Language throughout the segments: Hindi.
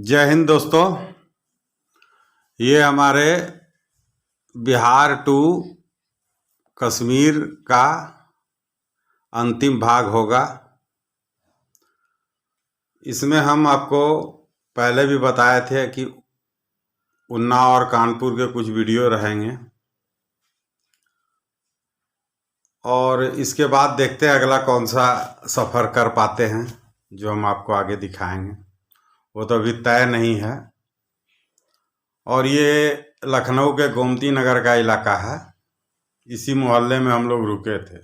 जय हिंद दोस्तों। ये हमारे बिहार टू कश्मीर का अंतिम भाग होगा। इसमें हम आपको पहले भी बताए थे कि उन्नाव और कानपुर के कुछ वीडियो रहेंगे और इसके बाद देखते हैं अगला कौन सा सफ़र कर पाते हैं जो हम आपको आगे दिखाएंगे। वो तो अभी तय नहीं है। और ये लखनऊ के गोमती नगर का इलाका है। इसी मोहल्ले में हम लोग रुके थे,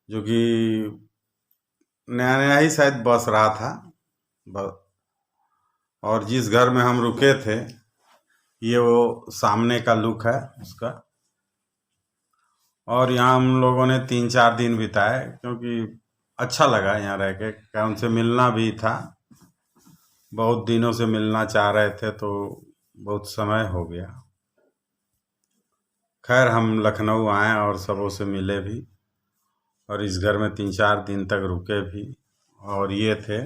जो कि नया नया ही शायद बस रहा था। और जिस घर में हम रुके थे ये वो सामने का लुक है उसका। और यहाँ हम लोगों ने 3-4 दिन बिताए क्योंकि अच्छा लगा यहाँ रह के। उनसे मिलना भी था, बहुत दिनों से मिलना चाह रहे थे तो बहुत समय हो गया। खैर हम लखनऊ आए और सबों से मिले भी और इस घर में 3-4 दिन तक रुके भी। और ये थे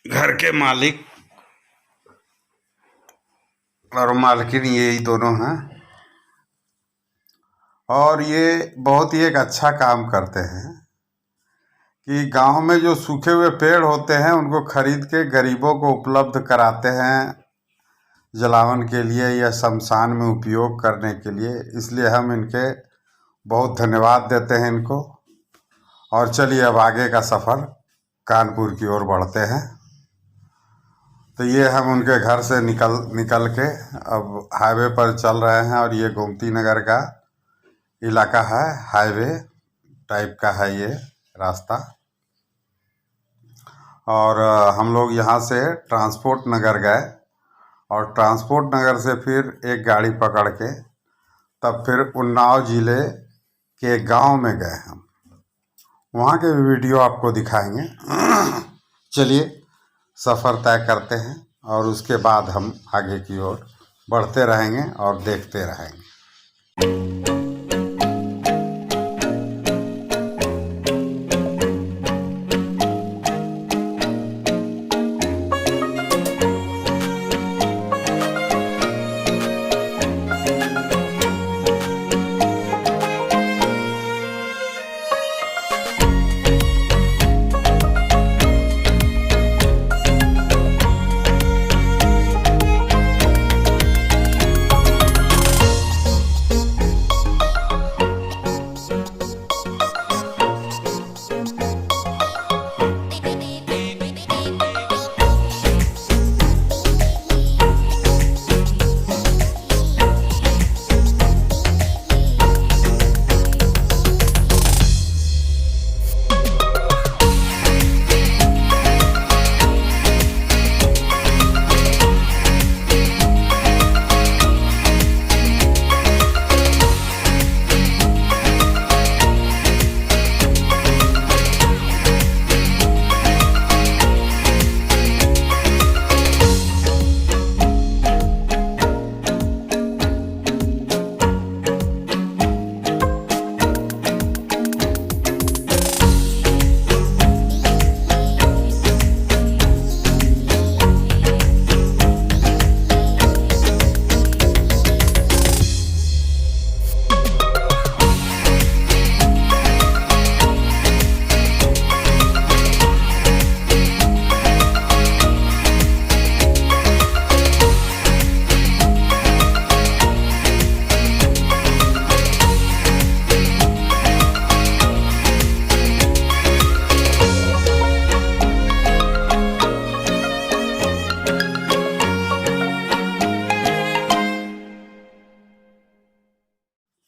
घर के मालिक और मालकिन, यही दोनों हैं। और ये बहुत ही एक अच्छा काम करते हैं कि गांव में जो सूखे हुए पेड़ होते हैं उनको खरीद के गरीबों को उपलब्ध कराते हैं जलावन के लिए या शमशान में उपयोग करने के लिए। इसलिए हम इनके बहुत धन्यवाद देते हैं इनको। और चलिए अब आगे का सफ़र कानपुर की ओर बढ़ते हैं। तो ये हम उनके घर से निकल के अब हाईवे पर चल रहे हैं और ये गोमती नगर का इलाका है। हाईवे टाइप का है ये रास्ता। और हम लोग यहाँ से ट्रांसपोर्ट नगर गए और ट्रांसपोर्ट नगर से फिर एक गाड़ी पकड़ के तब फिर उन्नाव ज़िले के गांव में गए हम। वहाँ के भी वीडियो आपको दिखाएंगे। चलिए सफ़र तय करते हैं और उसके बाद हम आगे की ओर बढ़ते रहेंगे और देखते रहेंगे।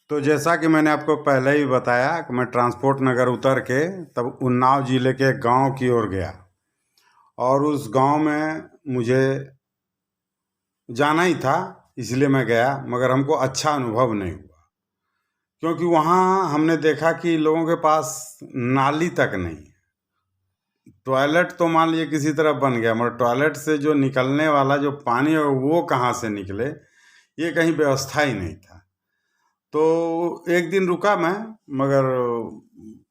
तो जैसा कि मैंने आपको पहले ही बताया कि मैं ट्रांसपोर्ट नगर उतर के तब उन्नाव ज़िले के गांव की ओर गया और उस गांव में मुझे जाना ही था इसलिए मैं गया, मगर हमको अच्छा अनुभव नहीं हुआ क्योंकि वहाँ हमने देखा कि लोगों के पास नाली तक नहीं है। टॉयलेट तो मान लीजिए किसी तरह बन गया, मगर टॉयलेट से जो निकलने वाला जो पानी है वो कहाँ से निकले, ये कहीं व्यवस्था ही नहीं था। तो एक दिन रुका मैं, मगर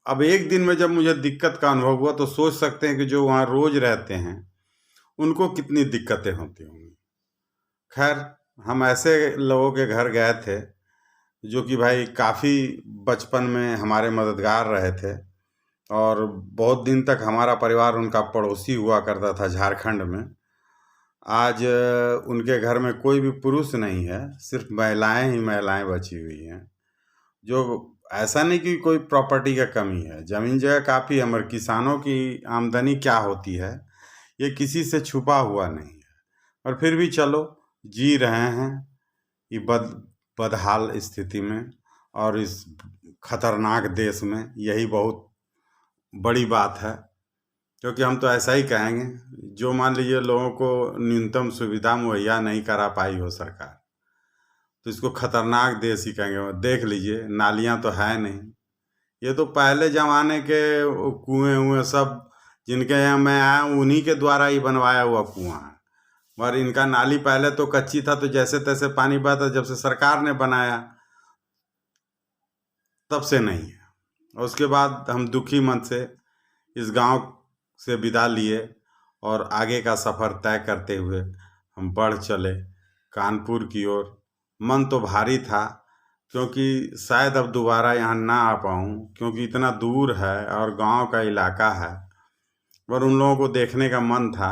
अब एक दिन में जब मुझे दिक्कत का अनुभव हुआ तो सोच सकते हैं कि जो वहाँ रोज़ रहते हैं उनको कितनी दिक्कतें होती होंगी। खैर, हम ऐसे लोगों के घर गए थे जो कि भाई काफ़ी बचपन में हमारे मददगार रहे थे, और बहुत दिन तक हमारा परिवार उनका पड़ोसी हुआ करता था झारखंड में। आज उनके घर में कोई भी पुरुष नहीं है, सिर्फ महिलाएं ही महिलाएं बची हुई हैं। जो ऐसा नहीं कि कोई प्रॉपर्टी का कमी है, ज़मीन जगह काफ़ी है, मगर किसानों की आमदनी क्या होती है ये किसी से छुपा हुआ नहीं है। और फिर भी चलो, जी रहे हैं ये बदहाल स्थिति में, और इस खतरनाक देश में। यही बहुत बड़ी बात है, क्योंकि हम तो ऐसा ही कहेंगे, जो मान लीजिए लोगों को न्यूनतम सुविधा मुहैया नहीं करा पाई हो सरकार, तो इसको खतरनाक देश ही कहेंगे। देख लीजिए, नालियाँ तो है नहीं। ये तो पहले ज़माने के कुएँ सब जिनके यहाँ मैं आया हूँ उन्हीं के द्वारा ही बनवाया हुआ कुआँ है, मगर इनका नाली पहले तो कच्ची था, तो जैसे तैसे पानी बहता। जब से सरकार ने बनाया तब से नहीं है। और उसके बाद हम दुखी मन से इस गांव से विदा लिए और आगे का सफ़र तय करते हुए हम बढ़ चले कानपुर की ओर। मन तो भारी था, क्योंकि शायद अब दोबारा यहाँ ना आ पाऊँ, क्योंकि इतना दूर है और गांव का इलाका है। और उन लोगों को देखने का मन था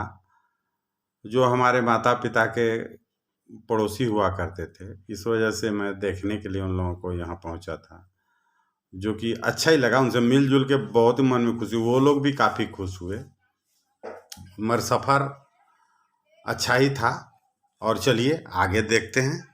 जो हमारे माता पिता के पड़ोसी हुआ करते थे। इस वजह से मैं देखने के लिए उन लोगों को यहाँ पहुँचा था, जो कि अच्छा ही लगा। उनसे मिलजुल के बहुत ही मन में खुशी, वो लोग भी काफ़ी खुश हुए। मगर सफ़र अच्छा ही था, और चलिए आगे देखते हैं।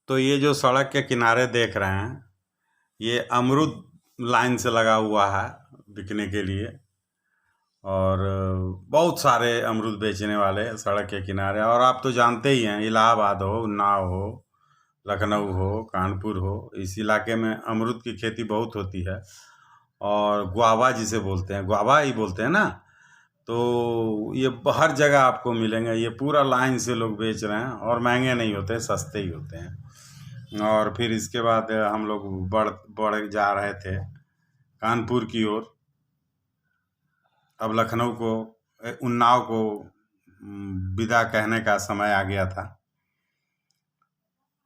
तो ये जो सड़क के किनारे देख रहे हैं, ये अमरूद लाइन से लगा हुआ है बिकने के लिए। और बहुत सारे अमरूद बेचने वाले सड़क के किनारे। और आप तो जानते ही हैं, इलाहाबाद हो, उन्नाव हो, लखनऊ हो, कानपुर हो, इस इलाके में अमरूद की खेती बहुत होती है। और गुआवा जिसे बोलते हैं, गुआवा ही बोलते हैं ना, तो ये हर जगह आपको मिलेंगे। ये पूरा लाइन से लोग बेच रहे हैं, और महंगे नहीं होते, सस्ते ही होते हैं। और फिर इसके बाद हम लोग बढ़ बढ़ जा रहे थे कानपुर की ओर। अब लखनऊ को, उन्नाव को विदा कहने का समय आ गया था,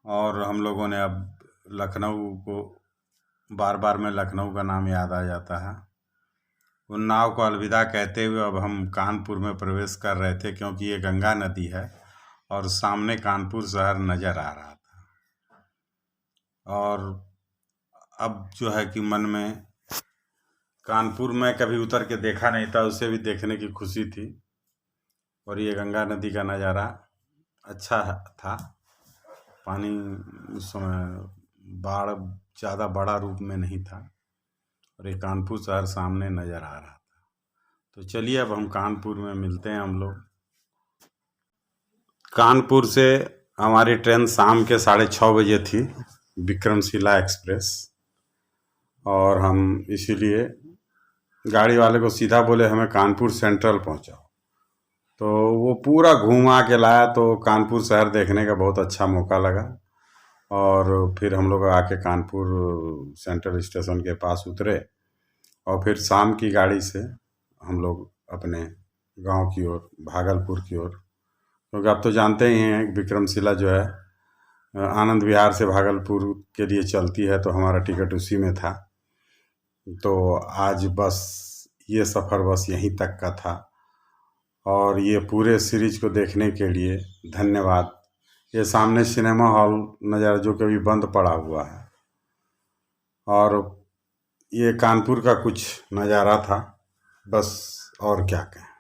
और हम लोगों ने अब लखनऊ को, बार बार में लखनऊ का नाम याद आ जाता है, उन्नाव को अलविदा कहते हुए अब हम कानपुर में प्रवेश कर रहे थे, क्योंकि ये गंगा नदी है और सामने कानपुर शहर नज़र आ रहा था। और अब जो है कि मन में कानपुर में कभी उतर के देखा नहीं था, उसे भी देखने की खुशी थी। और ये गंगा नदी का नज़ारा अच्छा था। पानी उस समय बाढ़ ज़्यादा बड़ा रूप में नहीं था और ये कानपुर शहर सामने नज़र आ रहा था। तो चलिए अब हम कानपुर में मिलते हैं हम लोग। कानपुर से हमारी ट्रेन शाम के 6:30 बजे थी, विक्रमशिला एक्सप्रेस। और हम इसीलिए गाड़ी वाले को सीधा बोले हमें कानपुर सेंट्रल पहुंचाओ, तो वो पूरा घुमा के लाया। तो कानपुर शहर देखने का बहुत अच्छा मौका लगा। और फिर हम लोग आके कानपुर सेंट्रल स्टेशन के पास उतरे और फिर शाम की गाड़ी से हम लोग अपने गांव की ओर, भागलपुर की ओर, क्योंकि आप तो जानते ही हैं विक्रमशिला जो है आनंद विहार से भागलपुर के लिए चलती है, तो हमारा टिकट उसी में था। तो आज बस ये सफ़र बस यहीं तक का था। और ये पूरे सीरीज को देखने के लिए धन्यवाद। ये सामने सिनेमा हॉल नज़ारा जो कभी बंद पड़ा हुआ है, और ये कानपुर का कुछ नज़ारा था, बस और क्या कहें।